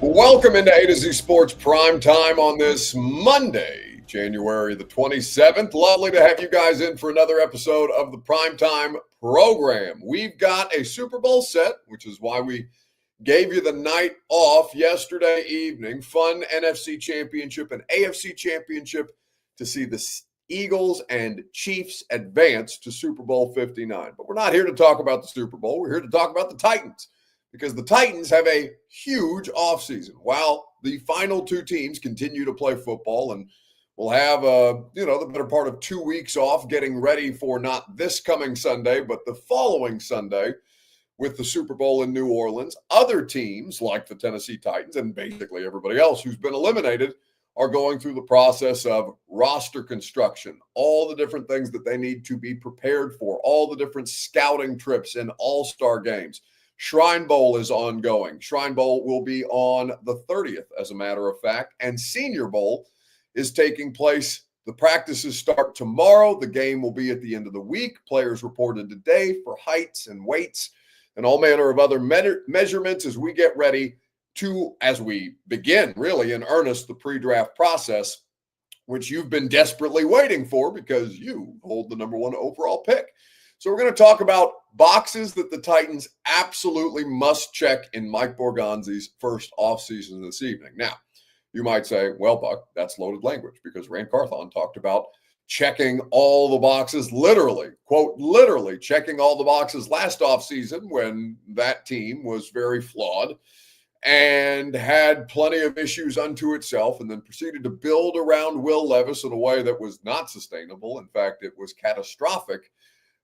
Welcome into A to Z Sports Prime Time on this Monday, January the 27th. Lovely to have you guys in for another episode of the Prime Time program. We've got a Super Bowl set, which is why we gave you the night off yesterday evening. Fun NFC Championship and AFC Championship to see the Eagles and Chiefs advance to Super Bowl 59. But we're not here to talk about the Super Bowl. We're here to talk about the Titans, because the Titans have a huge offseason. While the final two teams continue to play football and will have the better part of 2 weeks off getting ready for not this coming Sunday, but the following Sunday with the Super Bowl in New Orleans, other teams like the Tennessee Titans and basically everybody else who's been eliminated are going through the process of roster construction, all the different things that they need to be prepared for, all the different scouting trips and all-star games. Shrine Bowl is ongoing. Shrine Bowl will be on the 30th, as a matter of fact, and Senior Bowl is taking place. The practices start tomorrow. The game will be at the end of the week. Players reported today for heights and weights and all manner of other measurements as we get ready as we begin really in earnest the pre-draft process, which you've been desperately waiting for because you hold the number one overall pick. So we're going to talk about boxes that the Titans absolutely must check in Mike Borgonzi's first offseason this evening. Now, you might say, well, Buck, that's loaded language because Rand Carthon talked about checking all the boxes, literally, quote, literally checking all the boxes last offseason when that team was very flawed and had plenty of issues unto itself, and then proceeded to build around Will Levis in a way that was not sustainable. In fact, it was catastrophic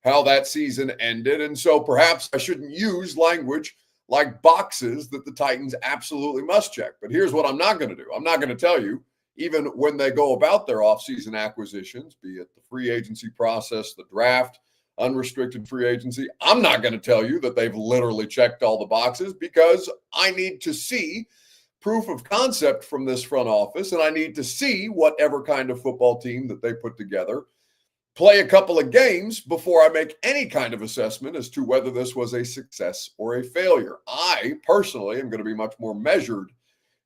how that season ended. And so perhaps I shouldn't use language like boxes that the Titans absolutely must check. But here's what I'm not going to do. I'm not going to tell you, even when they go about their offseason acquisitions, be it the free agency process, the draft, unrestricted free agency, I'm not going to tell you that they've literally checked all the boxes, because I need to see proof of concept from this front office, and I need to see whatever kind of football team that they put together play a couple of games before I make any kind of assessment as to whether this was a success or a failure. I personally am going to be much more measured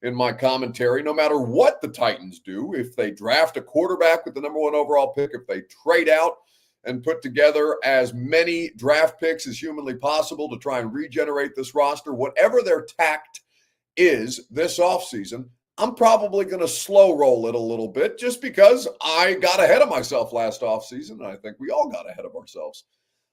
in my commentary, no matter what the Titans do. If they draft a quarterback with the number one overall pick, if they trade out and put together as many draft picks as humanly possible to try and regenerate this roster, whatever their tact is this offseason, I'm probably going to slow roll it a little bit just because I got ahead of myself last offseason, and I think we all got ahead of ourselves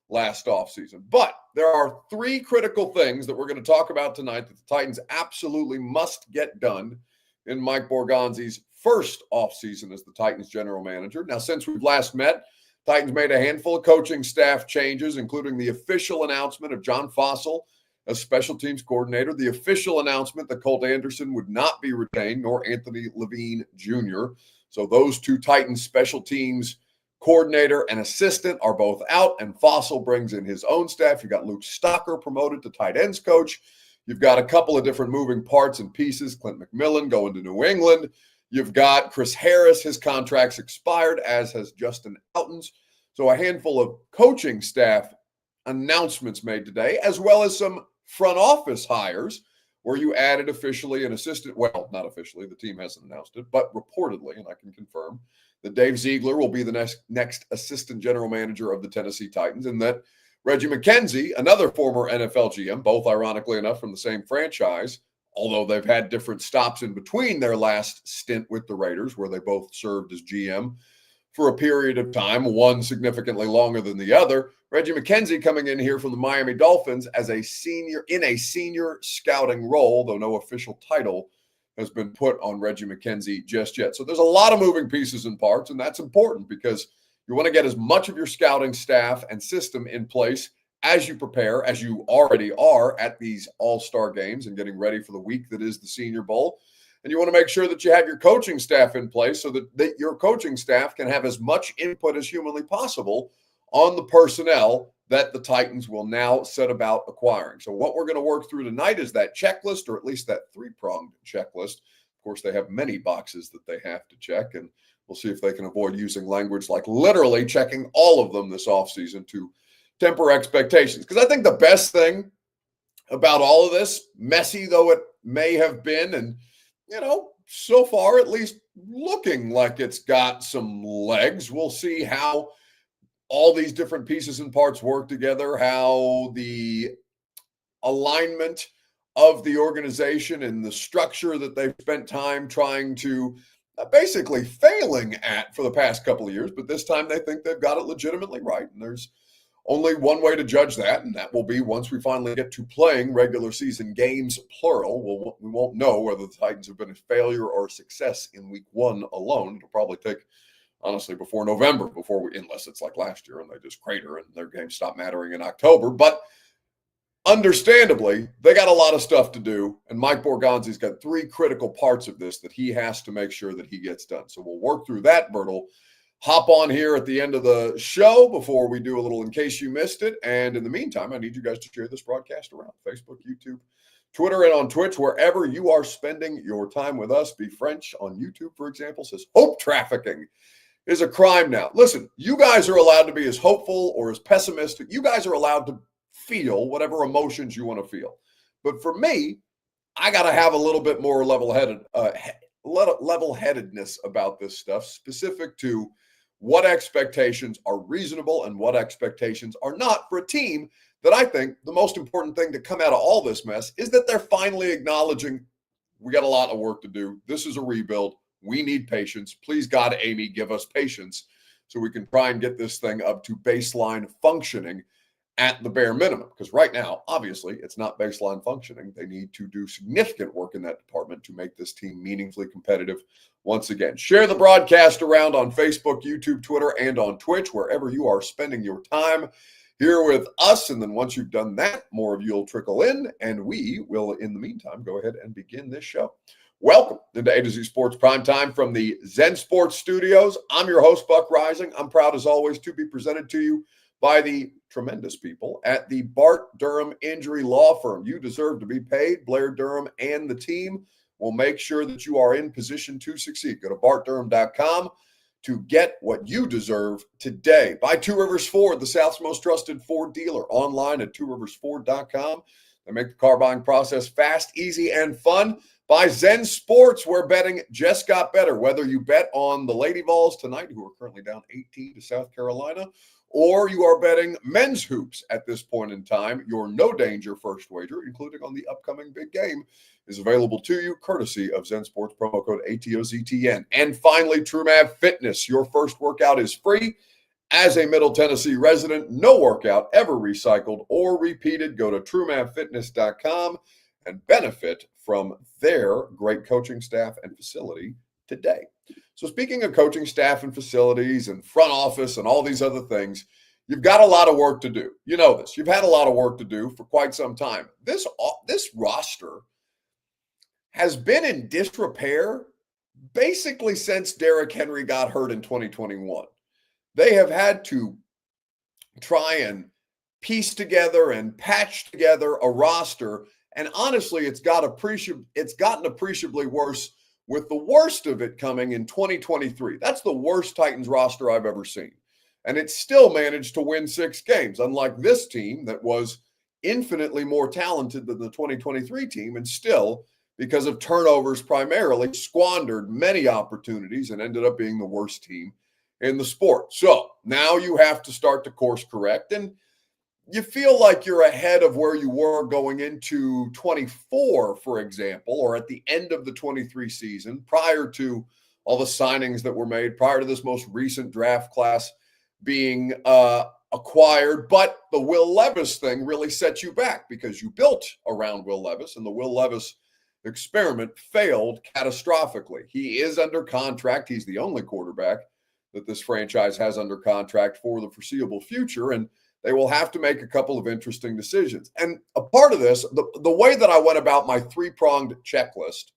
last offseason. But there are three critical things that we're going to talk about tonight that the Titans absolutely must get done in Mike Borgonzi's first offseason as the Titans general manager. Now, since we've last met, Titans made a handful of coaching staff changes, including the official announcement of John Fossil as special teams coordinator, the official announcement that Colt Anderson would not be retained, nor Anthony Levine Jr. So those two Titans special teams coordinator and assistant are both out, and Fossil brings in his own staff. You've got Luke Stocker promoted to tight ends coach. You've got a couple of different moving parts and pieces. Clint McMillan going to New England. You've got Chris Harris. His contract's expired, as has Justin Outens. So a handful of coaching staff announcements made today, as well as some front office hires where you added officially an assistant. Well, not officially, the team hasn't announced it, but reportedly, and I can confirm, that Dave Ziegler will be the next assistant general manager of the Tennessee Titans, and that Reggie McKenzie, another former NFL GM, both ironically enough from the same franchise, although they've had different stops in between their last stint with the Raiders, where they both served as GM for a period of time, one significantly longer than the other. Reggie McKenzie coming in here from the Miami Dolphins as a senior scouting role, though no official title has been put on Reggie McKenzie just yet. So there's a lot of moving pieces and parts, and that's important because you want to get as much of your scouting staff and system in place as you prepare, as you already are at these all-star games and getting ready for the week that is the Senior Bowl. And you want to make sure that you have your coaching staff in place so that your coaching staff can have as much input as humanly possible on the personnel that the Titans will now set about acquiring. So what we're going to work through tonight is that checklist, or at least that three-pronged checklist. Of course, they have many boxes that they have to check, and we'll see if they can avoid using language like literally checking all of them this offseason to temper expectations. Because I think the best thing about all of this, messy though it may have been. And, so far, at least looking like it's got some legs. We'll see how all these different pieces and parts work together, how the alignment of the organization and the structure that they've spent time trying to basically failing at for the past couple of years, but this time they think they've got it legitimately right. And there's only one way to judge that, and that will be once we finally get to playing regular season games, plural. We won't know whether the Titans have been a failure or a success in week one alone. It'll probably take, honestly, before November, unless it's like last year and they just crater and their games stop mattering in October. But understandably, they got a lot of stuff to do, and Mike Borgonzi's got three critical parts of this that he has to make sure that he gets done. So we'll work through that, Bertle. Hop on here at the end of the show before we do a little in case you missed it. And in the meantime, I need you guys to share this broadcast around Facebook, YouTube, Twitter, and on Twitch, wherever you are spending your time with us. Be French on YouTube, for example, says hope trafficking is a crime now. Listen, you guys are allowed to be as hopeful or as pessimistic. You guys are allowed to feel whatever emotions you want to feel. But for me, I got to have a little bit more level-headedness about this stuff, specific to what expectations are reasonable and what expectations are not for a team that I think the most important thing to come out of all this mess is that they're finally acknowledging we got a lot of work to do. This is a rebuild. We need patience. Please, God, Amy, give us patience so we can try and get this thing up to baseline functioning at the bare minimum. Because right now, obviously, it's not baseline functioning. They need to do significant work in that department to make this team meaningfully competitive once again. Share the broadcast around on Facebook, YouTube, Twitter, and on Twitch, wherever you are spending your time here with us. And then once you've done that, more of you will trickle in, and we will, in the meantime, go ahead and begin this show. Welcome into A to Z Sports Primetime from the Zen Sports Studios. I'm your host, Buck Rising. I'm proud, as always, to be presented to you by the tremendous people at the Bart Durham Injury Law Firm. You deserve to be paid. Blair Durham and the team will make sure that you are in position to succeed. Go to bartdurham.com to get what you deserve today. Buy Two Rivers Ford, the South's most trusted Ford dealer, online at tworiversford.com. They make the car buying process fast, easy, and fun. Buy Zen Sports, where betting just got better. Whether you bet on the Lady Vols tonight, who are currently down 18 to South Carolina, or you are betting men's hoops at this point in time, your no-danger first wager, including on the upcoming big game, is available to you courtesy of Zen Sports, promo code ATOZTN. And finally, TrueMav Fitness. Your first workout is free. As a Middle Tennessee resident, no workout ever recycled or repeated. Go to TrueMavFitness.com and benefit from their great coaching staff and facility today. So speaking of coaching staff and facilities and front office and all these other things, you've got a lot of work to do. You know this. You've had a lot of work to do for quite some time. This roster has been in disrepair basically since Derrick Henry got hurt in 2021. They have had to try and piece together and patch together a roster, and honestly, it's gotten appreciably worse, with the worst of it coming in 2023. That's the worst Titans roster I've ever seen. And it still managed to win 6 games, unlike this team that was infinitely more talented than the 2023 team, and still, because of turnovers primarily, squandered many opportunities and ended up being the worst team in the sport. So now you have to start to course correct, and you feel like you're ahead of where you were going into 24, for example, or at the end of the 23 season, prior to all the signings that were made, prior to this most recent draft class being acquired. But the Will Levis thing really set you back because you built around Will Levis, and the Will Levis experiment failed catastrophically. He is under contract. He's the only quarterback that this franchise has under contract for the foreseeable future, and they will have to make a couple of interesting decisions. And a part of this, the way that I went about my 3-pronged checklist,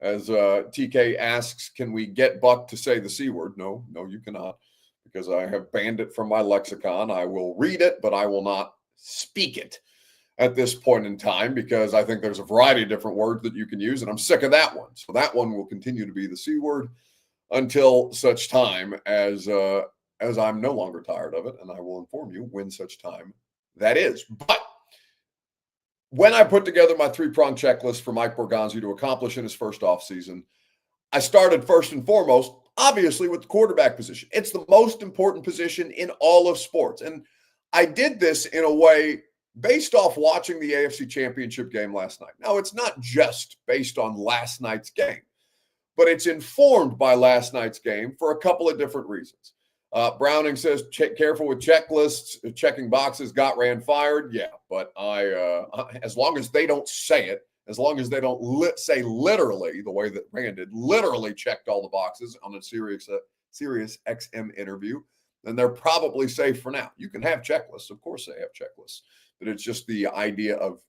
as TK asks, can we get Buck to say the C word? No, you cannot, because I have banned it from my lexicon. I will read it, but I will not speak it at this point in time, because I think there's a variety of different words that you can use, and I'm sick of that one. So that one will continue to be the C word until such time as I'm no longer tired of it, and I will inform you when such time that is. But when I put together my three-prong checklist for Mike Borgonzi to accomplish in his first offseason, I started first and foremost, obviously, with the quarterback position. It's the most important position in all of sports. And I did this in a way based off watching the AFC Championship game last night. Now, it's not just based on last night's game, but it's informed by last night's game for a couple of different reasons. Browning says, careful with checklists, checking boxes, ran fired. Yeah, but as long as they don't say it, as long as they don't say literally the way that Rand did, literally checked all the boxes on a Sirius XM interview, then they're probably safe for now. You can have checklists. Of course they have checklists. But it's just the idea of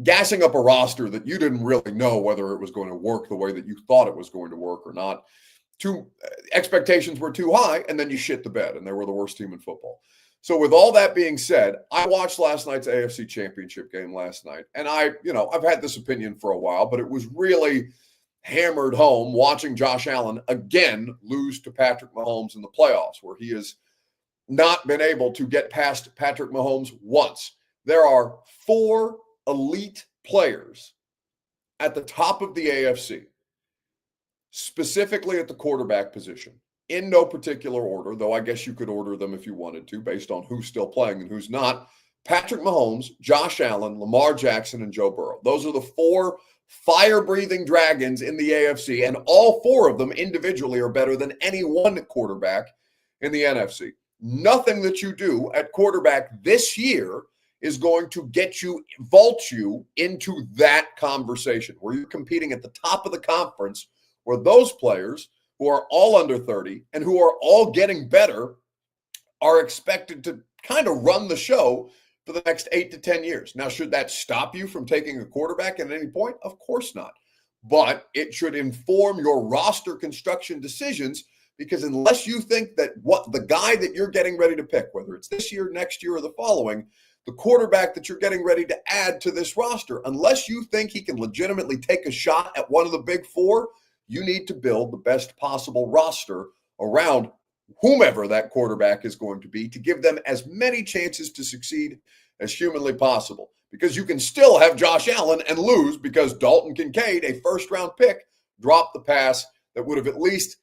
gassing up a roster that you didn't really know whether it was going to work the way that you thought it was going to work or not. Expectations were too high, and then you shit the bed, and they were the worst team in football. So with all that being said, I watched last night's AFC Championship game last night, and I've had this opinion for a while, but it was really hammered home watching Josh Allen again lose to Patrick Mahomes in the playoffs, where he has not been able to get past Patrick Mahomes once. There are 4 elite players at the top of the AFC, specifically at the quarterback position, in no particular order, though I guess you could order them if you wanted to, based on who's still playing and who's not. Patrick Mahomes, Josh Allen, Lamar Jackson, and Joe Burrow. Those are the 4 fire-breathing dragons in the AFC, and all 4 of them individually are better than any one quarterback in the NFC. Nothing that you do at quarterback this year is going to vault you into that conversation where you're competing at the top of the conference, where those players who are all under 30 and who are all getting better are expected to kind of run the show for the next 8 to 10 years. Now, should that stop you from taking a quarterback at any point? Of course not. But it should inform your roster construction decisions, because unless you think that the guy that you're getting ready to pick, whether it's this year, next year, or the following, the quarterback that you're getting ready to add to this roster, unless you think he can legitimately take a shot at one of the big 4, you need to build the best possible roster around whomever that quarterback is going to be to give them as many chances to succeed as humanly possible. Because you can still have Josh Allen and lose because Dalton Kincaid, a first-round pick, dropped the pass that would have at least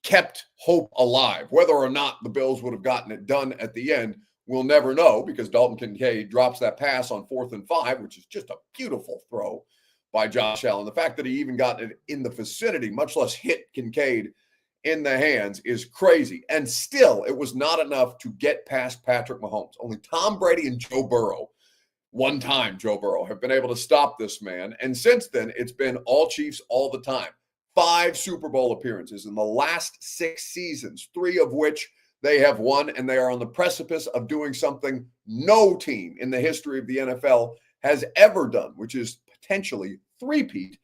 kept hope alive. Whether or not the Bills would have gotten it done at the end, we'll never know, because Dalton Kincaid drops that pass on 4th and 5, which is just a beautiful throw by Josh Allen. The fact that he even got it in the vicinity, much less hit Kincaid in the hands, is crazy. And still, it was not enough to get past Patrick Mahomes. Only Tom Brady and Joe Burrow, one time Joe Burrow, have been able to stop this man. And since then, it's been all Chiefs all the time. 5 Super Bowl appearances in the last 6 seasons, 3 of which they have won, and they are on the precipice of doing something no team in the history of the NFL has ever done, which is potentially three-peat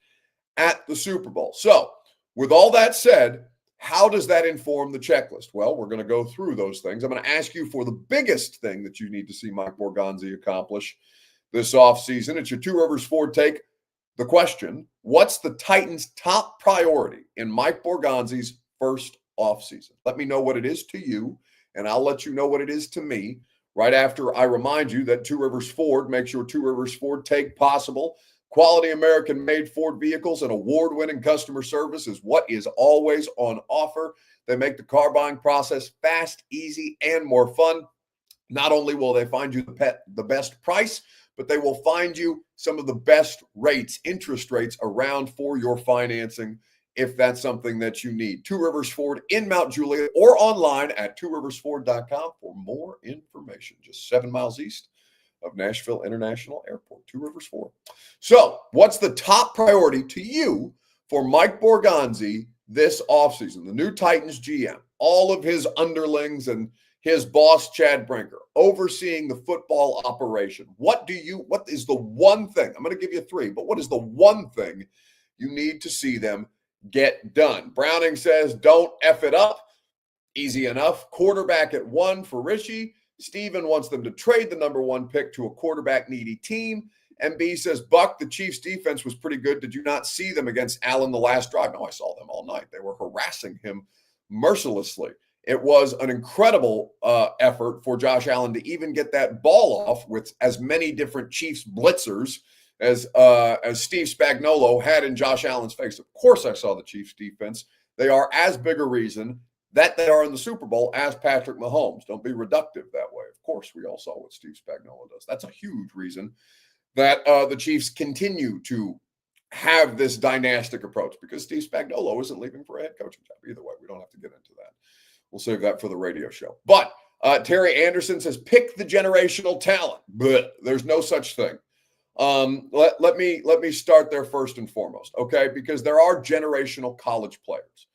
at the Super Bowl. So, with all that said, how does that inform the checklist? Well, we're going to go through those things. I'm going to ask you for the biggest thing that you need to see Mike Borgonzi accomplish this offseason. It's your Two Rivers Ford take. The question: what's the Titans' top priority in Mike Borgonzi's first offseason? Let me know what it is to you, and I'll let you know what it is to me right after I remind you that Two Rivers Ford makes your Two Rivers Ford take possible. Quality American-made Ford vehicles and award-winning customer service is what is always on offer. They make the car buying process fast, easy, and more fun. Not only will they find you the best price, but they will find you some of the best rates, interest rates around for your financing, if that's something that you need. Two Rivers Ford in Mount Juliet, or online at tworiversford.com for more information. Just 7 miles east of Nashville International Airport. Two Rivers Ford. So, what's the top priority to you for Mike Borgonzi this offseason? The new Titans GM, all of his underlings and his boss, Chad Brinker, overseeing the football operation. What is the one thing? I'm going to give you 3, but what is the one thing you need to see them get done? Browning says, don't F it up. Easy enough. Quarterback at 1 for Richie. Steven wants them to trade the number 1 pick to a quarterback-needy team. MB says, Buck, the Chiefs' defense was pretty good. Did you not see them against Allen the last drive? No, I saw them all night. They were harassing him mercilessly It was an incredible effort for Josh Allen to even get that ball off with as many different Chiefs blitzers as Steve Spagnuolo had in Josh Allen's face. Of course, I saw the Chiefs defense. They are as big a reason that they are in the Super Bowl as Patrick Mahomes. Don't be reductive that way. Of course, we all saw what Steve Spagnuolo does. That's a huge reason that the Chiefs continue to have this dynastic approach, because Steve Spagnuolo isn't leaving for a head coaching job. Either way, we don't have to get into that. We'll save that for the radio show. But Terry Anderson says, pick the generational talent. But there's no such thing. Let me start there first and foremost, okay? Because there are generational college players.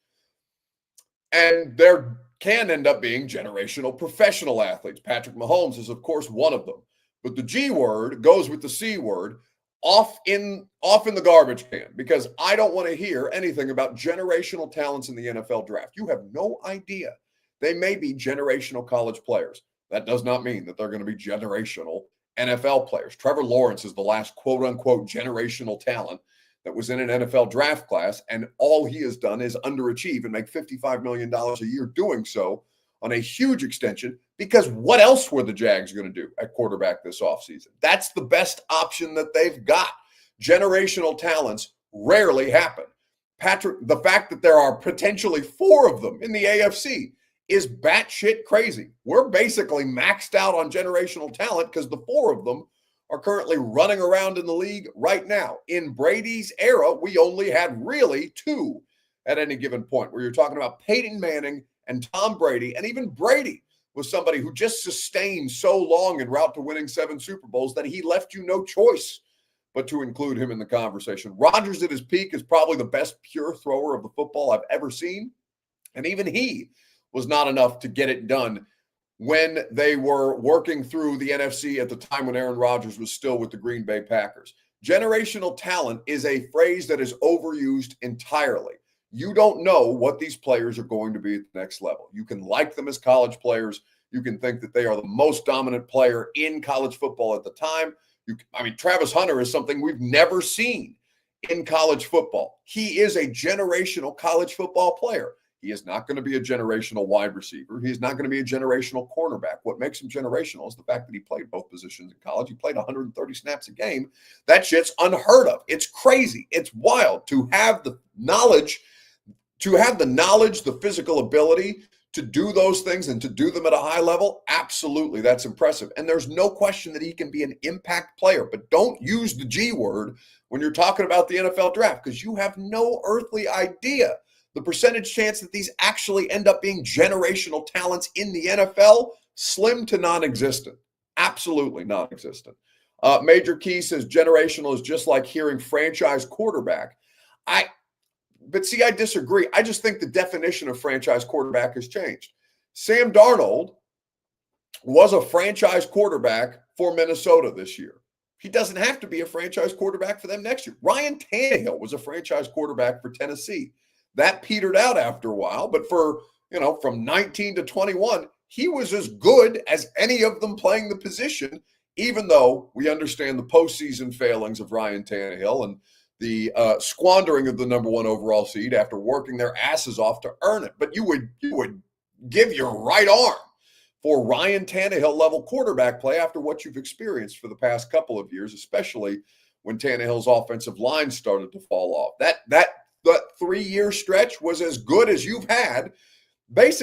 And there can end up being generational professional athletes. Patrick Mahomes is, of course, one of them. But the G word goes with the C word off in the garbage can, because I don't want to hear anything about generational talents in the NFL draft. You have no idea. They may be generational college players. That does not mean that they're going to be generational NFL players. Trevor Lawrence is the last quote-unquote generational talent that was in an NFL draft class, and all he has done is underachieve and make $55 million a year doing so on a huge extension, because what else were the Jags going to do at quarterback this offseason? That's the best option that they've got. Generational talents rarely happen. Patrick, the fact that there are potentially 4 of them in the AFC is batshit crazy. We're basically maxed out on generational talent because the 4 of them are currently running around in the league right now. In Brady's era, we only had really 2 at any given point, where you're talking about Peyton Manning and Tom Brady. And even Brady was somebody who just sustained so long en route to winning 7 Super Bowls that he left you no choice but to include him in the conversation. Rodgers at his peak is probably the best pure thrower of the football I've ever seen. And even he was not enough to get it done when they were working through the NFC at the time when Aaron Rodgers was still with the Green Bay Packers. Generational talent is a phrase that is overused entirely. You don't know what these players are going to be at the next level. You can like them as college players. You can think that they are the most dominant player in college football at the time. Travis Hunter is something we've never seen in college football. He is a generational college football player. He is not going to be a generational wide receiver. He's not going to be a generational cornerback. What makes him generational is the fact that he played both positions in college. He played 130 snaps a game. That shit's unheard of. It's crazy. It's wild to have the knowledge, the physical ability to do those things and to do them at a high level. Absolutely, that's impressive. And there's no question that he can be an impact player. But don't use the G word when you're talking about the NFL draft, because you have no earthly idea the percentage chance that these actually end up being generational talents in the NFL. Slim to non-existent. Absolutely non-existent. Major Key says generational is just like hearing franchise quarterback. I disagree. I just think the definition of franchise quarterback has changed. Sam Darnold was a franchise quarterback for Minnesota this year. He doesn't have to be a franchise quarterback for them next year. Ryan Tannehill was a franchise quarterback for Tennessee. That petered out after a while, but from 19 to 21, he was as good as any of them playing the position, even though we understand the postseason failings of Ryan Tannehill and the squandering of the number 1 overall seed after working their asses off to earn it. But you would give your right arm for Ryan Tannehill level quarterback play after what you've experienced for the past couple of years, especially when Tannehill's offensive line started to fall off. That 3-year stretch was as good as you've had since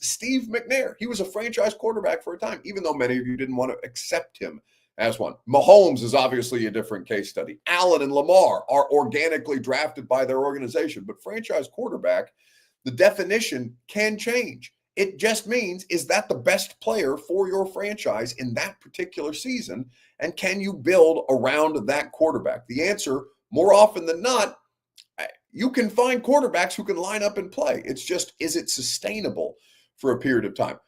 Steve McNair. He was a franchise quarterback for a time, even though many of you didn't want to accept him as one. Mahomes is obviously a different case study. Allen and Lamar are organically drafted by their organization, but franchise quarterback, the definition can change. It just means, is that the best player for your franchise in that particular season? And can you build around that quarterback? The answer, more often than not, you can find quarterbacks who can line up and play. It's just, is it sustainable for a period of time?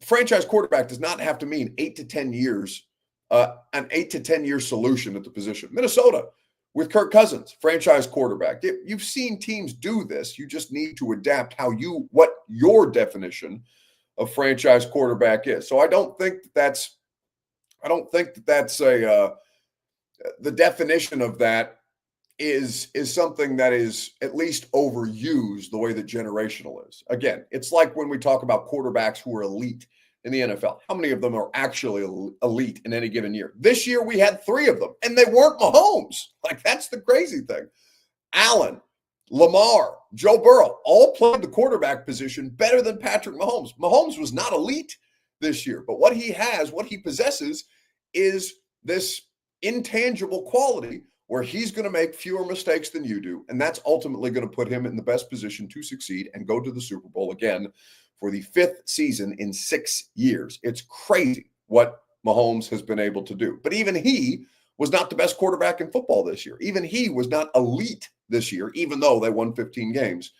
Franchise quarterback does not have to mean 8 to 10 years, an 8 to 10 year solution at the position. Minnesota with Kirk Cousins, franchise quarterback. You've seen teams do this. You just need to adapt what your definition of franchise quarterback is. So I don't think that's the definition of that is something that is at least overused the way that generational is. Again, it's like when we talk about quarterbacks who are elite in the NFL. How many of them are actually elite in any given year? This year we had 3 of them, and they weren't Mahomes. Like, that's the crazy thing. Allen, Lamar, Joe Burrow all played the quarterback position better than Patrick Mahomes. Mahomes was not elite this year, but what he possesses is this intangible quality where he's going to make fewer mistakes than you do, and that's ultimately going to put him in the best position to succeed and go to the Super Bowl again for the 5th season in 6 years. It's crazy what Mahomes has been able to do. But even he was not the best quarterback in football this year. Even he was not elite this year, even though they won 15 games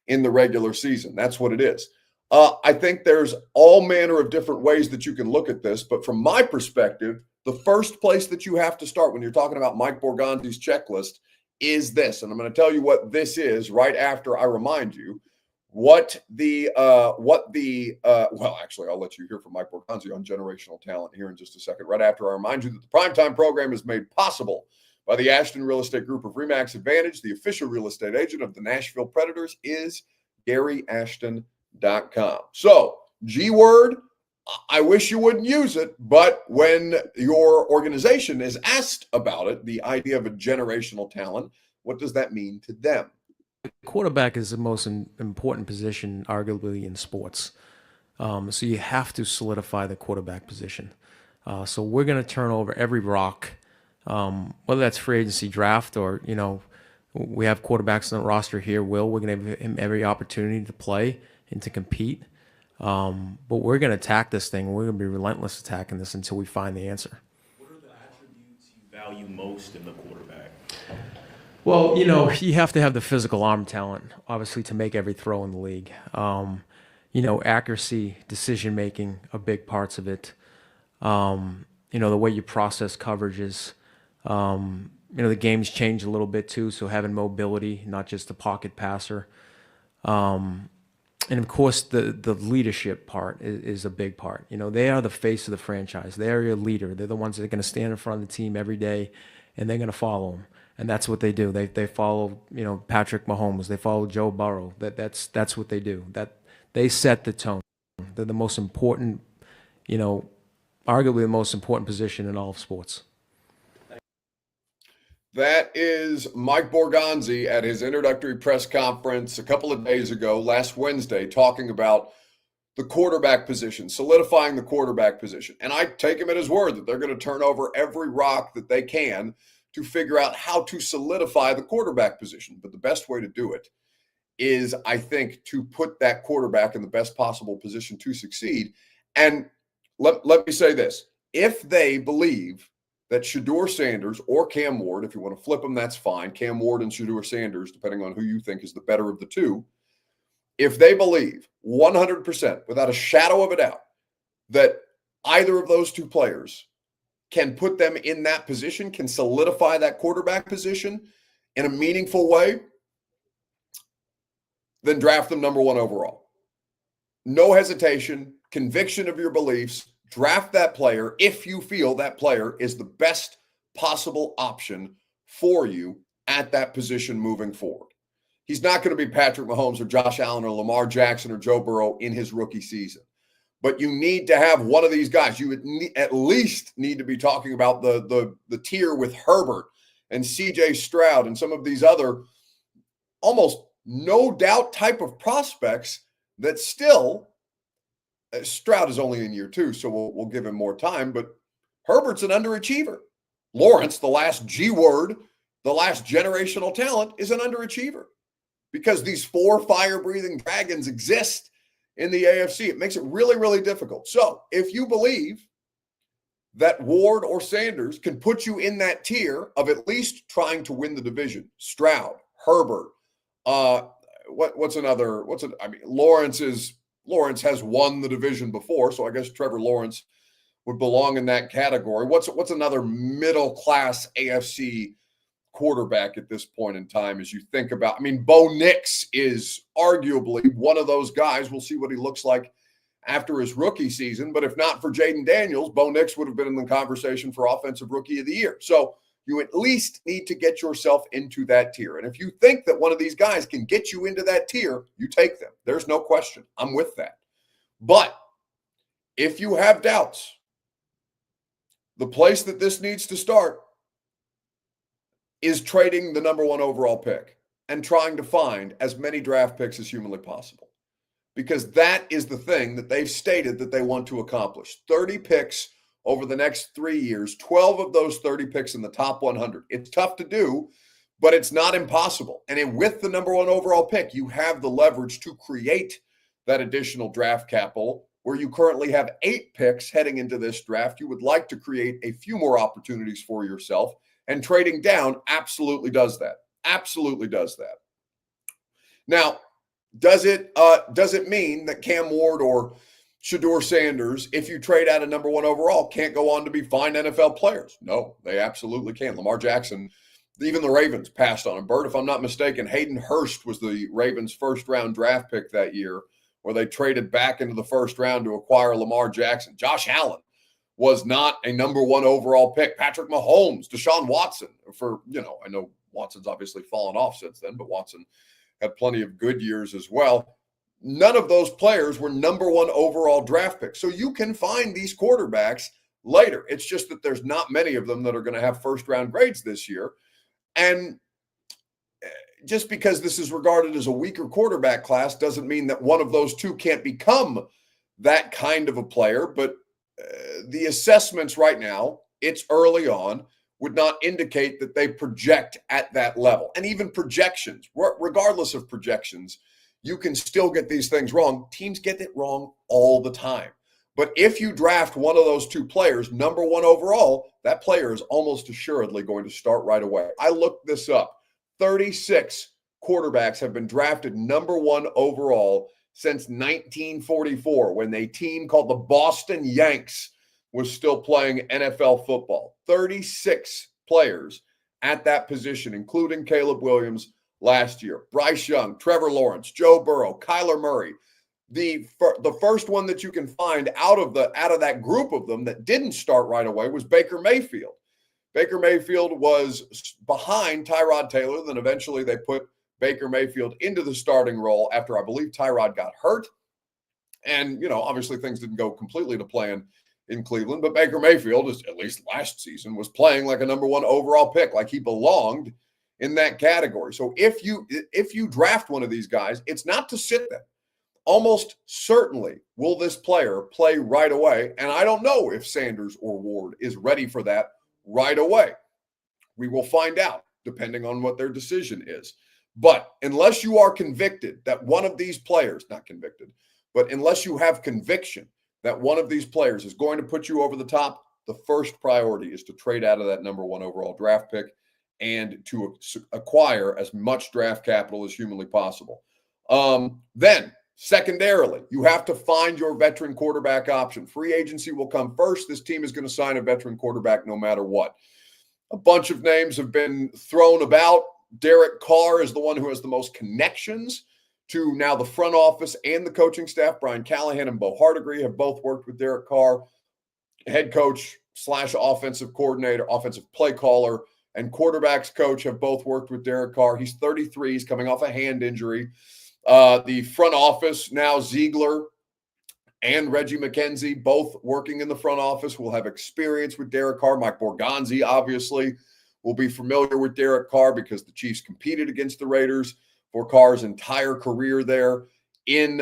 in the regular season. That's what it is. I think there's all manner of different ways that you can look at this, but from my perspective, the first place that you have to start when you're talking about Mike Borgonzi's checklist is this. And I'm going to tell you what this is right after I remind you well, actually, I'll let you hear from Mike Borgonzi on generational talent here in just a second, right after I remind you that the Primetime program is made possible by the Ashton Real Estate Group of RE/MAX Advantage. The official real estate agent of the Nashville Predators is GaryAshton.com. So, G word, I wish you wouldn't use it, but when your organization is asked about it, the idea of a generational talent, what does that mean to them? Quarterback is the most important position, arguably, in sports. So you have to solidify the quarterback position. So we're going to turn over every rock, whether that's free agency draft or, we have quarterbacks on the roster here. We're going to give him every opportunity to play and to compete. But we're going to attack this thing. We're going to be relentless attacking this until we find the answer. What are the attributes you value most in the quarterback? Well, you have to have the physical arm talent, obviously, to make every throw in the league. Accuracy, decision-making are big parts of it. The way you process coverages. The game's changed a little bit, too, so having mobility, not just a pocket passer. And, of course, the leadership part is a big part. They are the face of the franchise. They are your leader. They're the ones that are going to stand in front of the team every day, and they're going to follow them. And that's what they do. They follow, Patrick Mahomes. They follow Joe Burrow. That's what they do. That they set the tone. They're the most important, arguably the most important position in all of sports. That is Mike Borgonzi at his introductory press conference a couple of days ago, last Wednesday, talking about the quarterback position, solidifying the quarterback position. And I take him at his word that they're going to turn over every rock that they can to figure out how to solidify the quarterback position. But the best way to do it is, I think, to put that quarterback in the best possible position to succeed. And let me say this. If they believe that Shedeur Sanders or Cam Ward, if you want to flip them, that's fine. Cam Ward and Shedeur Sanders, depending on who you think is the better of the two. If they believe 100%, without a shadow of a doubt, that either of those two players can put them in that position, can solidify that quarterback position in a meaningful way, then draft them number 1 overall. No hesitation, conviction of your beliefs, draft that player if you feel that player is the best possible option for you at that position moving forward. He's not going to be Patrick Mahomes or Josh Allen or Lamar Jackson or Joe Burrow in his rookie season. But you need to have one of these guys. You would at least need to be talking about the tier with Herbert and C.J. Stroud and some of these other almost no doubt type of prospects that still, Stroud is only in year 2, so we'll give him more time, but Herbert's an underachiever. Lawrence, the last G word, the last generational talent, is an underachiever because these 4 fire-breathing dragons exist in the AFC. It makes it really, really difficult. So if you believe that Ward or Sanders can put you in that tier of at least trying to win the division, Stroud, Herbert, Lawrence has won the division before, so I guess Trevor Lawrence would belong in that category. What's another middle-class AFC quarterback at this point in time as you think about? Bo Nix is arguably one of those guys. We'll see what he looks like after his rookie season, but if not for Jaden Daniels, Bo Nix would have been in the conversation for Offensive Rookie of the Year. So you at least need to get yourself into that tier. And if you think that one of these guys can get you into that tier, you take them. There's no question. I'm with that. But if you have doubts, the place that this needs to start is trading the number one overall pick and trying to find as many draft picks as humanly possible. Because that is the thing that they've stated that they want to accomplish. 30 picks over the next 3 years, 12 of those 30 picks in the top 100. It's tough to do, but it's not impossible. And with the number one overall pick, you have the leverage to create that additional draft capital where you currently have 8 picks heading into this draft. You would like to create a few more opportunities for yourself, and trading down absolutely does that. Absolutely does that. Now, does it mean that Cam Ward or Shedeur Sanders, if you trade out a number one overall, can't go on to be fine NFL players? No, they absolutely can. Lamar Jackson, even the Ravens passed on him. Bert, if I'm not mistaken, Hayden Hurst was the Ravens' first-round draft pick that year, where they traded back into the first round to acquire Lamar Jackson. Josh Allen was not a number one overall pick. Patrick Mahomes, Deshaun Watson, I know Watson's obviously fallen off since then, but Watson had plenty of good years as well. None of those players were number one overall draft picks. So you can find these quarterbacks later. It's just that there's not many of them that are going to have first-round grades this year. And just because this is regarded as a weaker quarterback class doesn't mean that one of those two can't become that kind of a player. But the assessments right now, it's early on, would not indicate that they project at that level. And even projections, regardless of projections, you can still get these things wrong. Teams get it wrong all the time. But if you draft one of those two players, number one overall, that player is almost assuredly going to start right away. I looked this up. 36 quarterbacks have been drafted number one overall since 1944, when a team called the Boston Yanks was still playing NFL football. 36 players at that position, including Caleb Williams last year. Bryce Young, Trevor Lawrence, Joe Burrow, Kyler Murray. The first one that you can find out of that group of them that didn't start right away was Baker Mayfield. Baker Mayfield was behind Tyrod Taylor. Then eventually they put Baker Mayfield into the starting role after I believe Tyrod got hurt. And, obviously things didn't go completely to plan in Cleveland, but Baker Mayfield, at least last season, was playing like a number one overall pick, like he belonged in that category. So if you draft one of these guys, it's not to sit them. Almost certainly will this player play right away. And I don't know if Sanders or Ward is ready for that right away. We will find out depending on what their decision is. But unless you are convicted that one of these players, not convicted, but unless you have conviction that one of these players is going to put you over the top, the first priority is to trade out of that number one overall draft pick and to acquire as much draft capital as humanly possible. Then, secondarily, you have to find your veteran quarterback option. Free agency will come first. This team is going to sign a veteran quarterback no matter what. A bunch of names have been thrown about. Derek Carr is the one who has the most connections to now the front office and the coaching staff. Brian Callahan and Bo Hardigree have both worked with Derek Carr, head coach / offensive coordinator, offensive play caller, and quarterbacks coach have both worked with Derek Carr. He's 33. He's coming off a hand injury. The front office now, Ziegler and Reggie McKenzie, both working in the front office, will have experience with Derek Carr. Mike Borgonzi, obviously, will be familiar with Derek Carr because the Chiefs competed against the Raiders for Carr's entire career there in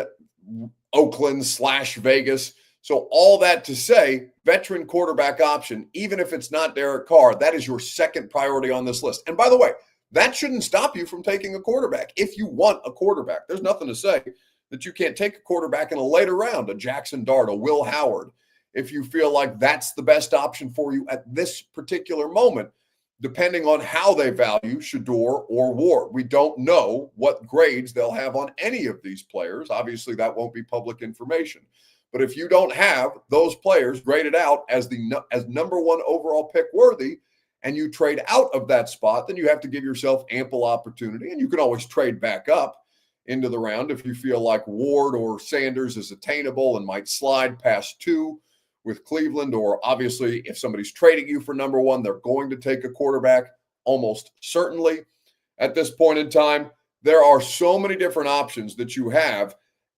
Oakland / Vegas. So all that to say, veteran quarterback option, even if it's not Derek Carr, that is your second priority on this list. And by the way, that shouldn't stop you from taking a quarterback. If you want a quarterback, there's nothing to say that you can't take a quarterback in a later round, a Jackson Dart, a Will Howard, if you feel like that's the best option for you at this particular moment, depending on how they value Shedeur or Ward. We don't know what grades they'll have on any of these players. Obviously, that won't be public information. But if you don't have those players graded out as number one overall pick worthy, and you trade out of that spot, then you have to give yourself ample opportunity. And you can always trade back up into the round if you feel like Ward or Sanders is attainable and might slide past 2, with Cleveland, or obviously if somebody's trading you for number one, they're going to take a quarterback almost certainly at this point in time. There are so many different options that you have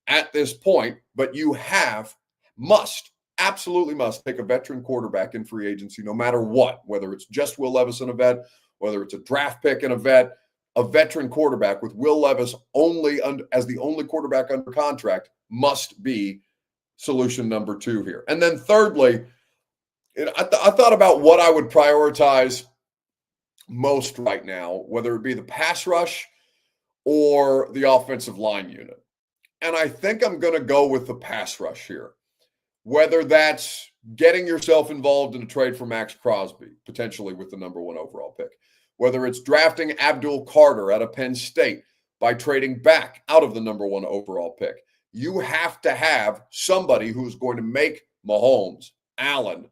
at this point, but you absolutely must take a veteran quarterback in free agency, no matter what, whether it's just Will Levis and a vet, whether it's a draft pick and a veteran quarterback with Will Levis as the only quarterback under contract must be solution number two here. And then thirdly, I thought about what I would prioritize most right now, whether it be the pass rush or the offensive line unit. And I think I'm going to go with the pass rush here, whether that's getting yourself involved in a trade for Max Crosby, potentially with the number one overall pick, whether it's drafting Abdul Carter out of Penn State by trading back out of the number one overall pick. You have to have somebody who's going to make Mahomes, Allen,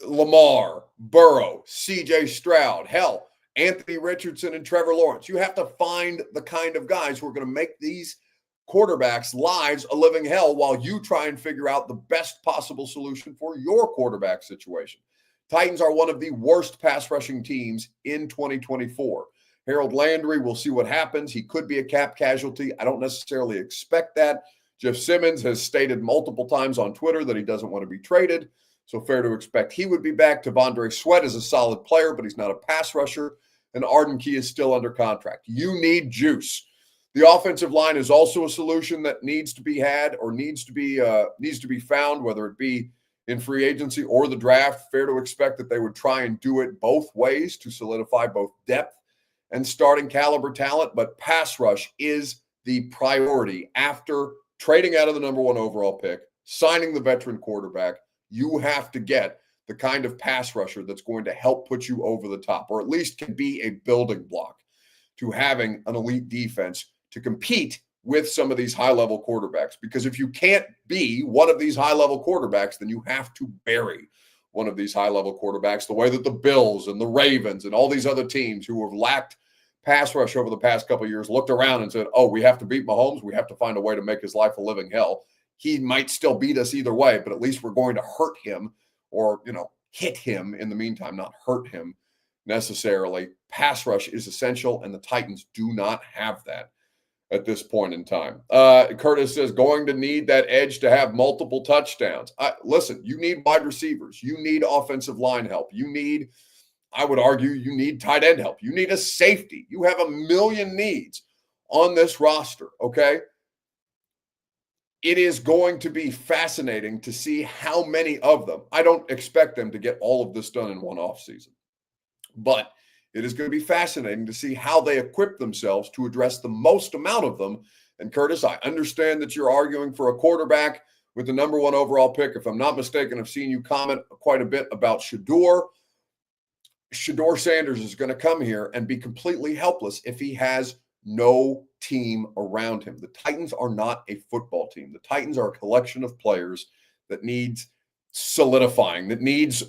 Lamar, Burrow, CJ Stroud, hell, Anthony Richardson and Trevor Lawrence. You have to find the kind of guys who are going to make these quarterbacks' lives a living hell while you try and figure out the best possible solution for your quarterback situation. Titans are one of the worst pass rushing teams in 2024. Harold Landry, we'll see what happens. He could be a cap casualty. I don't necessarily expect that. Jeff Simmons has stated multiple times on Twitter that he doesn't want to be traded, so fair to expect he would be back. Devondre Sweat is a solid player, but he's not a pass rusher, and Arden Key is still under contract. You need juice. The offensive line is also a solution that needs to be had or needs to be found, whether it be in free agency or the draft. Fair to expect that they would try and do it both ways to solidify both depth and starting caliber talent, but pass rush is the priority. After trading out of the number one overall pick, signing the veteran quarterback, you have to get the kind of pass rusher that's going to help put you over the top, or at least can be a building block to having an elite defense to compete with some of these high-level quarterbacks. Because if you can't be one of these high-level quarterbacks, then you have to bury one of these high-level quarterbacks, the way that the Bills and the Ravens and all these other teams who have lacked pass rush over the past couple of years looked around and said, oh, we have to beat Mahomes. We have to find a way to make his life a living hell. He might still beat us either way, but at least we're going to hurt him or, hit him in the meantime, not hurt him necessarily. Pass rush is essential, and the Titans do not have that at this point in time. Curtis says, going to need that edge to have multiple touchdowns. Listen, you need wide receivers. You need offensive line help. I would argue, you need tight end help. You need a safety. You have a million needs on this roster, okay? It is going to be fascinating to see how many of them. I don't expect them to get all of this done in one offseason, but it is going to be fascinating to see how they equip themselves to address the most amount of them. And Curtis, I understand that you're arguing for a quarterback with the number one overall pick. If I'm not mistaken, I've seen you comment quite a bit about Shedeur. Shedeur Sanders is going to come here and be completely helpless if he has no team around him. The Titans are not a football team. The Titans are a collection of players that needs solidifying, that needs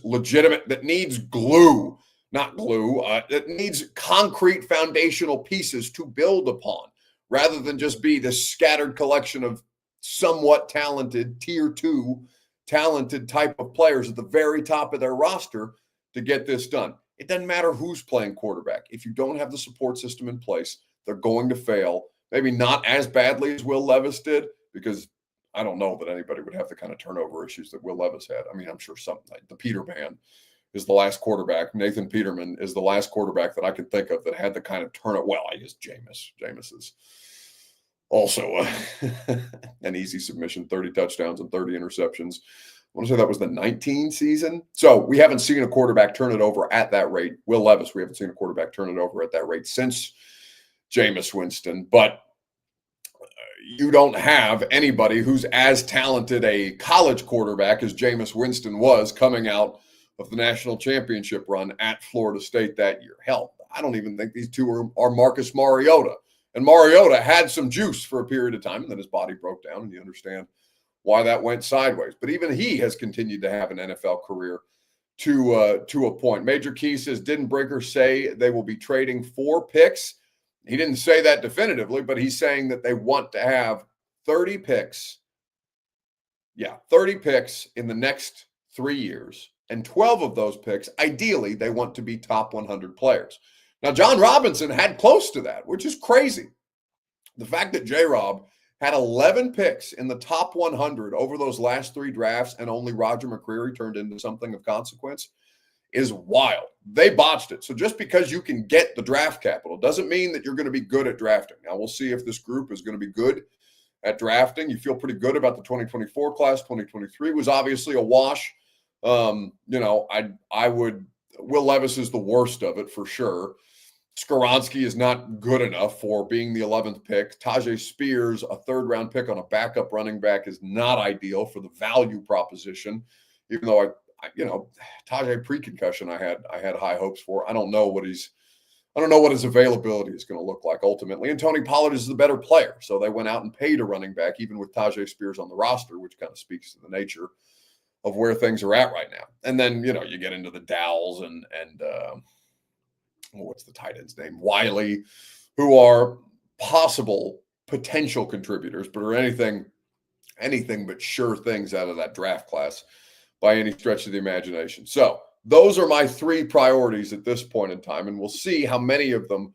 glue. Not glue, it needs concrete foundational pieces to build upon, rather than just be this scattered collection of somewhat talented, tier 2 talented type of players at the very top of their roster to get this done. It doesn't matter who's playing quarterback. If you don't have the support system in place, they're going to fail. Maybe not as badly as Will Levis did, because I don't know that anybody would have the kind of turnover issues that Will Levis had. I mean, I'm sure something like the Peterman is the last quarterback. Nathan Peterman is the last quarterback that I can think of that had the kind of turnover. Well, I guess Jameis. Jameis is also an easy submission, 30 touchdowns and 30 interceptions. I want to say that was the 19 season. So we haven't seen a quarterback turn it over at that rate. Will Levis, we haven't seen a quarterback turn it over at that rate since Jameis Winston. But you don't have anybody who's as talented a college quarterback as Jameis Winston was coming out of the national championship run at Florida State that year. Hell, I don't even think these two are Marcus Mariota. And Mariota had some juice for a period of time, and then his body broke down, and you understand why that went sideways. But even he has continued to have an NFL career to a point. Major Key says, didn't Brinker say they will be trading 4 picks? He didn't say that definitively, but he's saying that they want to have 30 picks 30 picks in the next 3 years, and 12 of those picks, ideally, they want to be top 100 players. Now, John Robinson had close to that, which is crazy. The fact that J-Rob had 11 picks in the top 100 over those last 3 drafts and only Roger McCreary turned into something of consequence is wild. They botched it. So just because you can get the draft capital doesn't mean that you're going to be good at drafting. Now, we'll see if this group is going to be good at drafting. You feel pretty good about the 2024 class. 2023 was obviously a wash. Will Levis is the worst of it for sure. Skoronski is not good enough for being the 11th pick. Tajay Spears, a 3rd-round pick on a backup running back, is not ideal for the value proposition. Even though Tajay pre-concussion, I had high hopes for. I don't know what his availability is going to look like ultimately. And Tony Pollard is the better player, so they went out and paid a running back, even with Tajay Spears on the roster, which kind of speaks to the nature of where things are at right now. And then you get into the Dowells and what's the tight end's name? Wiley, who are possible potential contributors, but are anything but sure things out of that draft class by any stretch of the imagination. So those are my 3 priorities at this point in time, and we'll see how many of them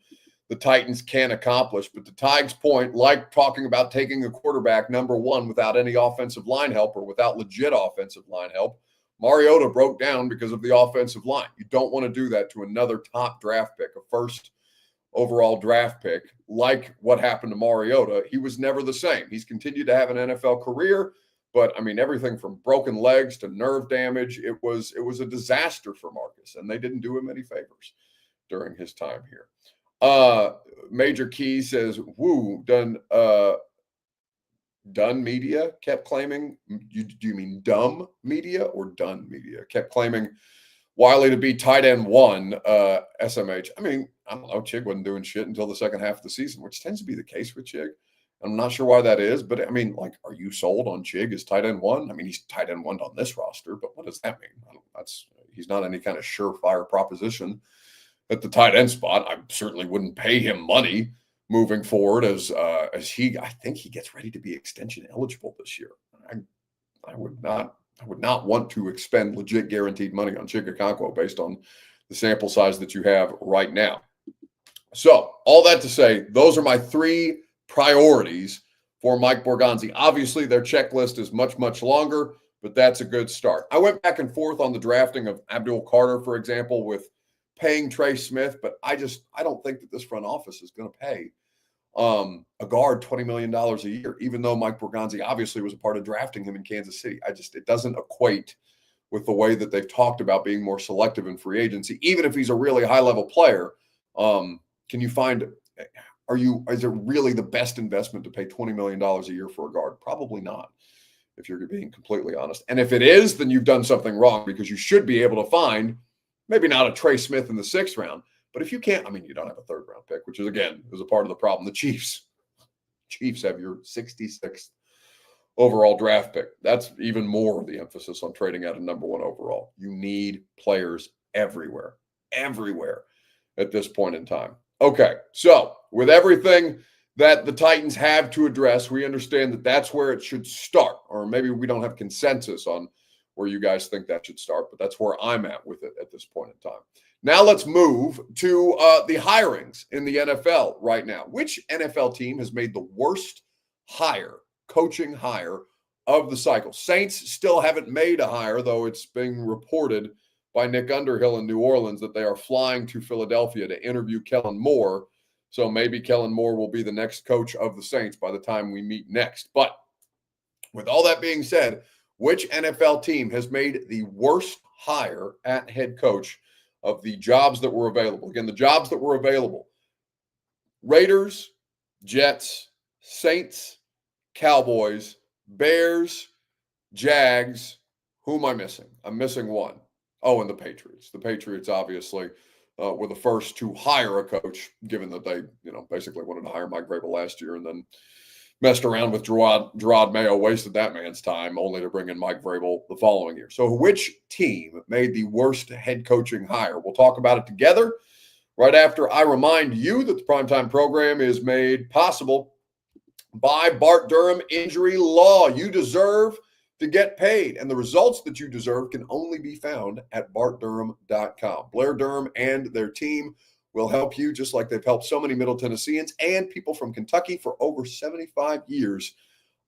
the Titans can accomplish. But to Tig's point, like talking about taking a quarterback number 1 without any offensive line help or without legit offensive line help, Mariota broke down because of the offensive line. You don't want to do that to another top draft pick, a 1st overall draft pick, like what happened to Mariota. He was never the same. He's continued to have an NFL career, but everything from broken legs to nerve damage, it was a disaster for Marcus, and they didn't do him any favors during his time here. Major Key says, Dunn Media kept claiming, do you mean dumb media or Dunn Media? Kept claiming Wiley to be tight end 1, SMH. I don't know. Chig wasn't doing shit until the second half of the season, which tends to be the case with Chig. I'm not sure why that is, but are you sold on Chig as tight end 1? He's tight end 1 on this roster, but what does that mean? He's not any kind of surefire proposition at the tight end spot. I certainly wouldn't pay him money moving forward I think he gets ready to be extension eligible this year. I would not want to expend legit guaranteed money on Chig Okonkwo based on the sample size that you have right now. So all that to say, those are my 3 priorities for Mike Borgonzi. Obviously, their checklist is much, much longer, but that's a good start. I went back and forth on the drafting of Abdul Carter, for example, with paying Trey Smith, but I don't think that this front office is going to pay a guard $20 million a year, even though Mike Borgonzi obviously was a part of drafting him in Kansas City. It doesn't equate with the way that they've talked about being more selective in free agency. Even if he's a really high-level player, is it really the best investment to pay $20 million a year for a guard? Probably not, if you're being completely honest. And if it is, then you've done something wrong, because you should be able to find maybe not a Trey Smith in the 6th round, but if you can't, you don't have a 3rd-round pick, which is a part of the problem. The Chiefs have your 66th overall draft pick. That's even more of the emphasis on trading out a number 1 overall. You need players everywhere at this point in time. Okay, so with everything that the Titans have to address, we understand that that's where it should start, or maybe we don't have consensus on where you guys think that should start, but that's where I'm at with it at this point in time. Now let's move to the hirings in the NFL right now. Which NFL team has made the worst coaching hire of the cycle? Saints still haven't made a hire, though it's being reported by Nick Underhill in New Orleans that they are flying to Philadelphia to interview Kellen Moore. So maybe Kellen Moore will be the next coach of the Saints by the time we meet next. But with all that being said, which NFL team has made the worst hire at head coach of the jobs that were available? Again, the jobs that were available: Raiders, Jets, Saints, Cowboys, Bears, Jags. Who am I missing? I'm missing one. Oh, and the Patriots. The Patriots obviously were the first to hire a coach, given that they, basically wanted to hire Mike Vrabel last year and then messed around with Gerard Mayo, wasted that man's time, only to bring in Mike Vrabel the following year. So which team made the worst head coaching hire? We'll talk about it together right after I remind you that the Primetime program is made possible by Bart Durham Injury Law. You deserve to get paid. And the results that you deserve can only be found at bartdurham.com. Blair Durham and their team will help you just like they've helped so many Middle Tennesseans and people from Kentucky for over 75 years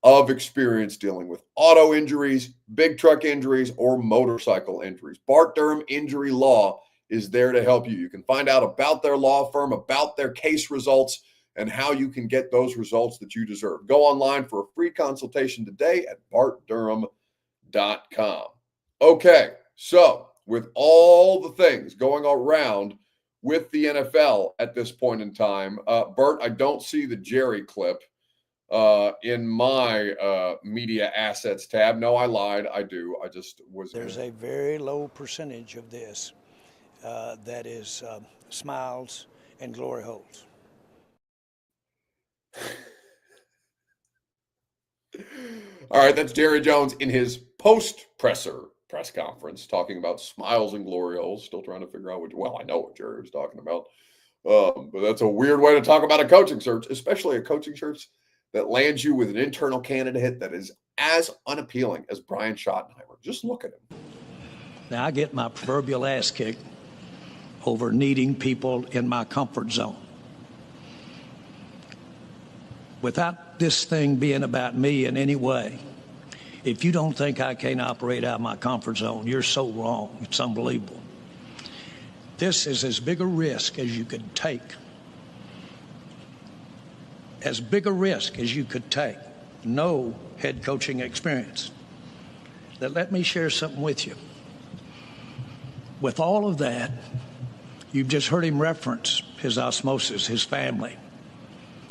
of experience dealing with auto injuries, big truck injuries, or motorcycle injuries. Bart Durham Injury Law is there to help you. You can find out about their law firm, about their case results, and how you can get those results that you deserve. Go online for a free consultation today at bartdurham.com. Okay, so with all the things going around with the NFL at this point in time, Bert, I don't see the Jerry clip in my media assets tab. No, I lied. I do. I just was. There's a very low percentage of this that is smiles and glory holes. All right, that's Jerry Jones in his post-presser press conference talking about smiles and glory holes. Still trying to figure out well, I know what Jerry was talking about. But that's a weird way to talk about a coaching search, especially a coaching search that lands you with an internal candidate that is as unappealing as Brian Schottenheimer. Just look at him. Now, I get my proverbial ass kicked over needing people in my comfort zone. Without this thing being about me in any way, if you don't think I can't operate out of my comfort zone, you're so wrong. It's unbelievable. This is as big a risk as you could take. As big a risk as you could take. No head coaching experience. Now, let me share something with you. With all of that, you've just heard him reference his osmosis, his family.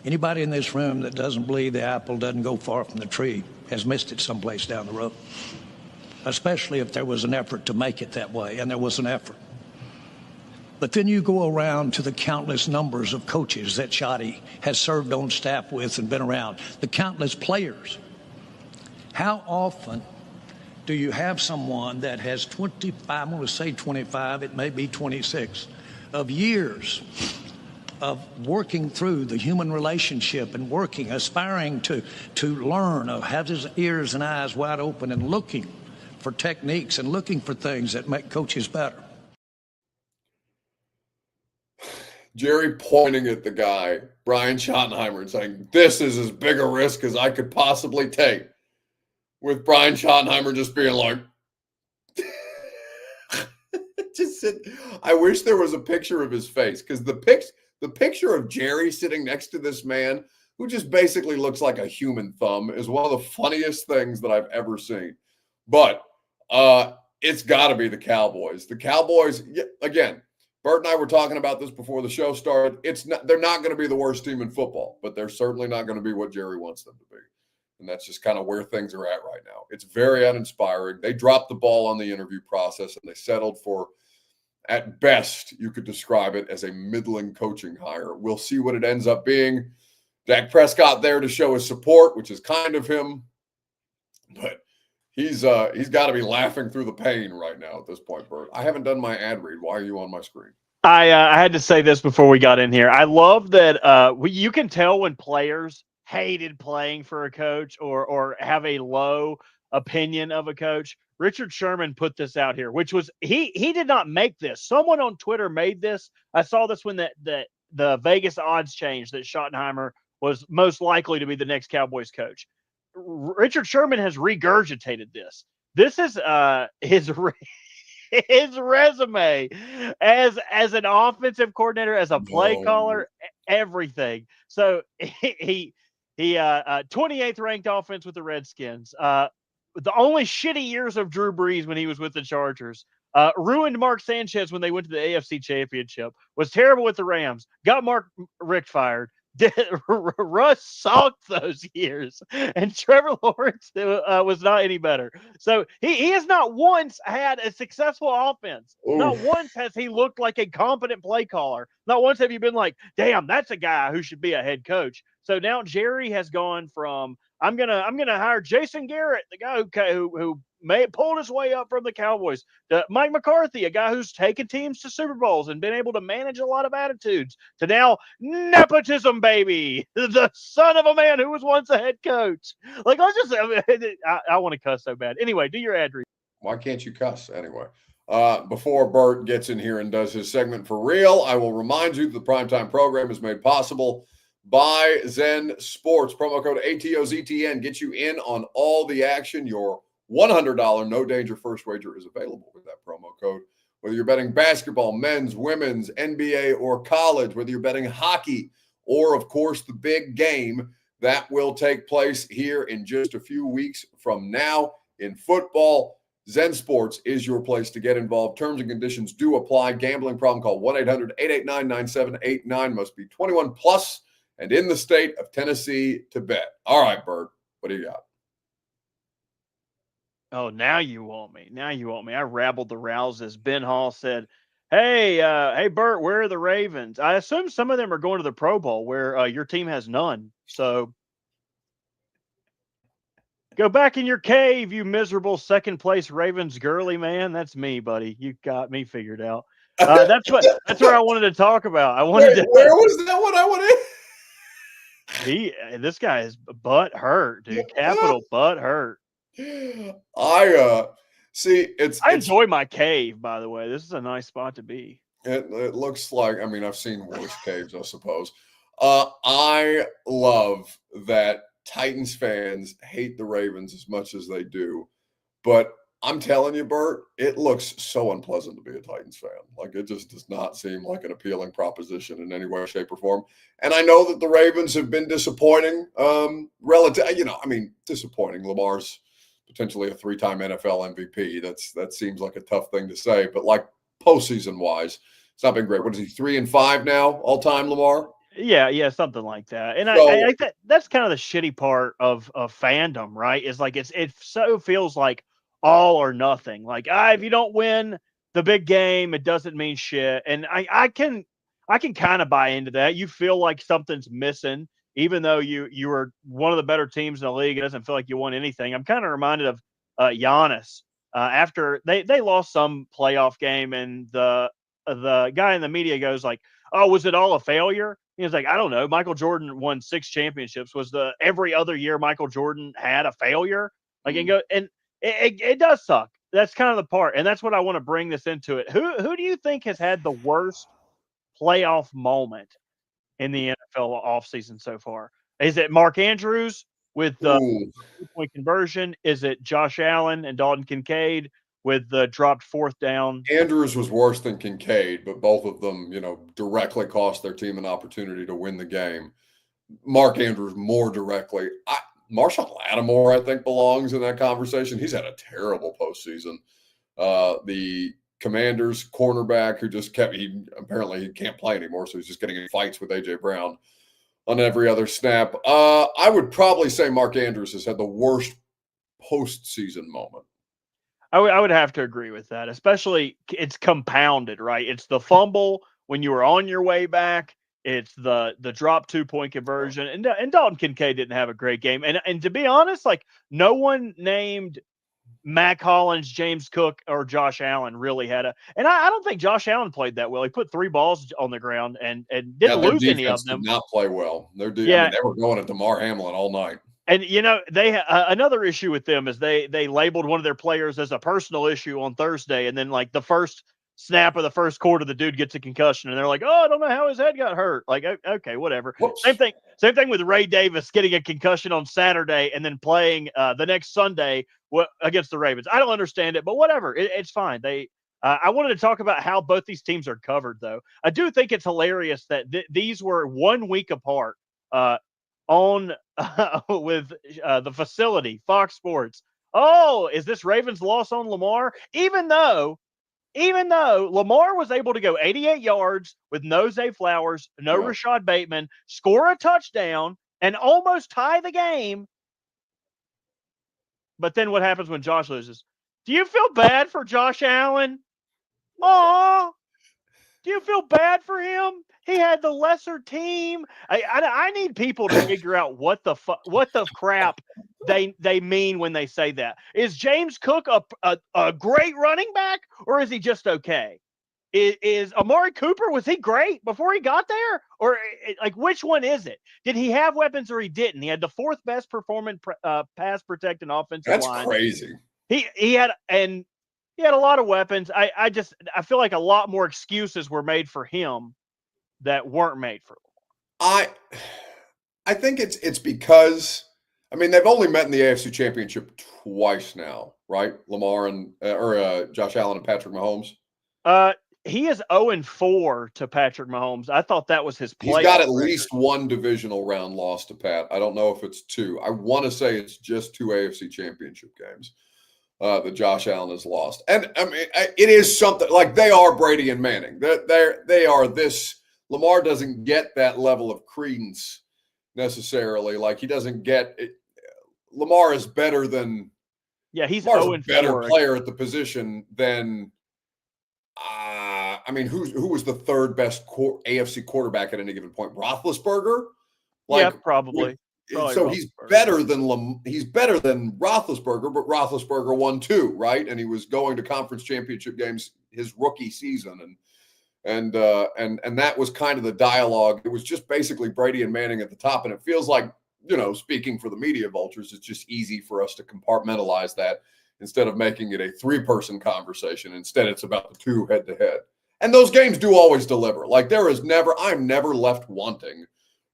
Anybody in this room that doesn't believe the apple doesn't go far from the tree has missed it someplace down the road, especially if there was an effort to make it that way, and there was an effort. But then you go around to the countless numbers of coaches that Shotty has served on staff with and been around, the countless players. How often do you have someone that has 25, I'm going to say 25, it may be 26, of years of working through the human relationship and working, aspiring to learn, of have his ears and eyes wide open and looking for techniques and looking for things that make coaches better? Jerry pointing at the guy, Brian Schottenheimer, and saying, this is as big a risk as I could possibly take. With Brian Schottenheimer just being like, I wish there was a picture of his face, because the picture of Jerry sitting next to this man, who just basically looks like a human thumb, is one of the funniest things that I've ever seen. But it's got to be the Cowboys. The Cowboys, again, Bert and I were talking about this before the show started. They're not going to be the worst team in football, but they're certainly not going to be what Jerry wants them to be. And that's just kind of where things are at right now. It's very uninspiring. They dropped the ball on the interview process, and they settled for, at best, you could describe it as a middling coaching hire. We'll see what it ends up being. Dak Prescott there to show his support, which is kind of him. But he's got to be laughing through the pain right now at this point, Bert. I haven't done my ad read. Why are you on my screen? I had to say this before we got in here. I love that you can tell when players hated playing for a coach or have a low opinion of a coach. Richard Sherman put this out here, which was he did not make this. Someone on Twitter made this. I saw this when the Vegas odds changed that Schottenheimer was most likely to be the next Cowboys coach. Richard Sherman has regurgitated this. This is his resume as an offensive coordinator, as a play caller, everything. So he 28th ranked offense with the Redskins. The only shitty years of Drew Brees when he was with the Chargers. Ruined Mark Sanchez when they went to the AFC Championship. Was terrible with the Rams. Got Mark Richt fired. Russ sucked those years, and Trevor Lawrence was not any better. So he has not once had a successful offense. Oof. Not once has he looked like a competent play caller. Not once have you been like, damn, that's a guy who should be a head coach. So now Jerry has gone from I'm gonna hire Jason Garrett, the guy who pulled his way up from the Cowboys. Mike McCarthy, a guy who's taken teams to Super Bowls and been able to manage a lot of attitudes, to now nepotism, baby, the son of a man who was once a head coach. Like, I want to cuss so bad. Anyway, do your ad read. Why can't you cuss anyway? Before Bert gets in here and does his segment for real, I will remind you that the Primetime program is made possible by Zen Sports. Promo code ATOZTN gets you in on all the action. Your $100 no danger first wager is available with that promo code. Whether you're betting basketball, men's, women's, NBA, or college, whether you're betting hockey, or of course the big game that will take place here in just a few weeks from now in football, Zen Sports is your place to get involved. Terms and conditions do apply. Gambling problem, call 1-800-889-9789. Must be 21 plus and in the state of Tennessee to bet. All right, Bert, what do you got? Oh, now you want me. Now you want me. I rabbled the rouses. Ben Hall said, hey, Bert, where are the Ravens? I assume some of them are going to the Pro Bowl where your team has none. So go back in your cave, you miserable second-place Ravens girly, man. That's me, buddy. You got me figured out. That's what I wanted to talk about. Where was that one I went in? This guy is butt hurt, dude. Capital butt hurt. I enjoy my cave, by the way. This is a nice spot to be. It looks like, I mean, I've seen worse caves, I suppose. I love that Titans fans hate the Ravens as much as they do, but I'm telling you, Bert, it looks so unpleasant to be a Titans fan. Like, it just does not seem like an appealing proposition in any way, shape, or form. And I know that the Ravens have been disappointing, disappointing. Lamar's potentially a 3-time NFL MVP. That seems like a tough thing to say, but like postseason wise, it's not been great. What is he, 3-5 now, all time, Lamar? Yeah, something like that. And I that's kind of the shitty part of fandom, right? Is like it so feels like all or nothing. Like, if you don't win the big game, it doesn't mean shit. And I can kind of buy into that. You feel like something's missing, even though you were one of the better teams in the league. It doesn't feel like you won anything. I'm kind of reminded of Giannis after they lost some playoff game, and the guy in the media goes like, "Oh, was it all a failure?" He was like, "I don't know. Michael Jordan won 6 championships. Was every other year Michael Jordan had a failure?" Like, and it does suck. That's kind of the part, and that's what I want to bring this into it. Who do you think has had the worst playoff moment in the NFL offseason so far? Is it Mark Andrews with the 2-point conversion? Is it Josh Allen and Dalton Kincaid with the dropped 4th down? Andrews was worse than Kincaid, but both of them, directly cost their team an opportunity to win the game. Mark Andrews more directly. Marshall Lattimore, I think, belongs in that conversation. He's had a terrible postseason. The Commanders cornerback who just apparently he can't play anymore, so he's just getting in fights with A.J. Brown on every other snap. I would probably say Mark Andrews has had the worst postseason moment. I would have to agree with that, especially it's compounded, right? It's the fumble when you were on your way back. It's the drop 2-point conversion, and Dalton Kincaid didn't have a great game. And to be honest, like, no one named Mac Hollins, James Cook, or Josh Allen really had and I don't think Josh Allen played that well. He put 3 balls on the ground and didn't lose any of them. Did not play well. They were going at DeMar Hamlin all night. And they another issue with them is they labeled one of their players as a personal issue on Thursday, and then like the first snap of the first quarter, the dude gets a concussion, and they're like, "Oh, I don't know how his head got hurt." Like, okay, whatever. Whoops. Same thing with Ray Davis getting a concussion on Saturday and then playing the next Sunday against the Ravens. I don't understand it, but whatever. It's fine. I wanted to talk about how both these teams are covered, though. I do think it's hilarious that these were 1 week apart on with the facility, Fox Sports. Oh, is this Ravens loss on Lamar? Even though Lamar was able to go 88 yards with no Zay Flowers, no Rashad Bateman, score a touchdown, and almost tie the game. But then what happens when Josh loses? Do you feel bad for Josh Allen? Aw. Do you feel bad for him? He had the lesser team. I need people to figure out what the crap they mean when they say that. Is James Cook a great running back, or is he just okay? Is Amari Cooper, was he great before he got there, or like which one is it? Did he have weapons or he didn't? He had the fourth best performing pass protecting offensive line. That's crazy. He had a lot of weapons. I feel like a lot more excuses were made for him that weren't made for Lamar. I think it's because, I mean, they've only met in the AFC Championship twice now, right? Lamar and Josh Allen and Patrick Mahomes. He is 0-4 to Patrick Mahomes. I thought that was his playoff. He's got at record. least one divisional round loss to Pat. I don't know if it's two. I want to say it's just two AFC Championship games that Josh Allen has lost. And I mean, it is something like they are Brady and Manning. They are this. Lamar doesn't get that level of credence necessarily. Like he doesn't get it. Lamar is better than. Yeah, he's Lamar's a better player at the position than. I mean, who was the third best AFC quarterback at any given point? Roethlisberger? Yeah, probably. So he's better than Roethlisberger, but Roethlisberger won two, right? And he was going to conference championship games his rookie season, and that was kind of the dialogue. It was just basically Brady and Manning at the top, and it feels like, speaking for the media vultures, it's just easy for us to compartmentalize that instead of making it a three-person conversation. Instead, it's about the two head-to-head. And those games do always deliver. Like I'm never left wanting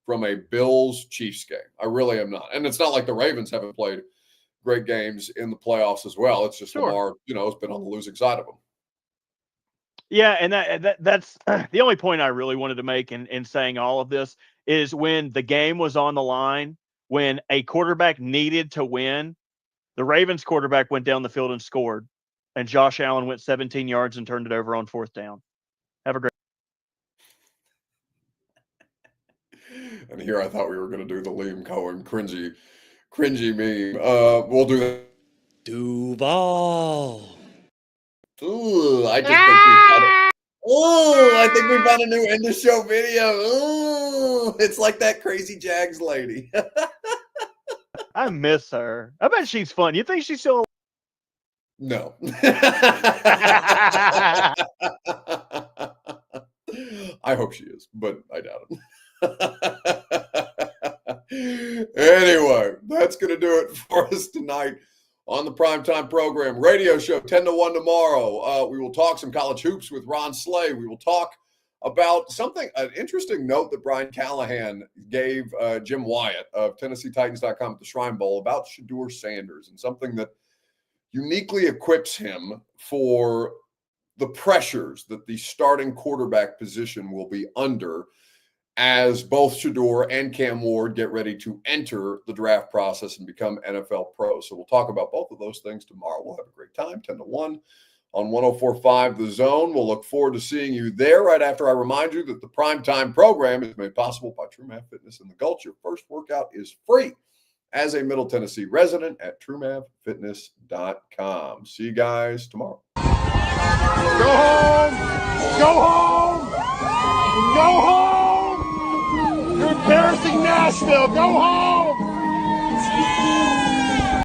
from a Bills-Chiefs game. I really am not. And it's not like the Ravens haven't played great games in the playoffs as well. It's just Lamar, has been on the losing side of them. Yeah, and that's the only point I really wanted to make in saying all of this is when the game was on the line, when a quarterback needed to win, the Ravens quarterback went down the field and scored, and Josh Allen went 17 yards and turned it over on fourth down. Have a great. And here I thought we were going to do the Liam Cohen cringy meme. We'll do that. Duval. Ooh, I think we found a new end of show video. Ooh, it's like that crazy Jags lady. I miss her. I bet she's fun. You think she's still? No. I hope she is, but I doubt it. Anyway, that's going to do it for us tonight on the Primetime Program. Radio show 10 to 1 tomorrow. We will talk some college hoops with Ron Slay. We will talk about an interesting note that Brian Callahan gave Jim Wyatt of TennesseeTitans.com at the Shrine Bowl about Shedeur Sanders, and something that uniquely equips him for the pressures that the starting quarterback position will be under as both Shedeur and Cam Ward get ready to enter the draft process and become NFL pros. So we'll talk about both of those things tomorrow. We'll have a great time, 10 to 1 on 104.5 The Zone. We'll look forward to seeing you there right after I remind you that the Primetime Program is made possible by TrueMav Fitness and the Gulch. Your first workout is free as a Middle Tennessee resident at TrueMavFitness.com. See you guys tomorrow. Go home! Go home! Go home! You're embarrassing Nashville! Go home!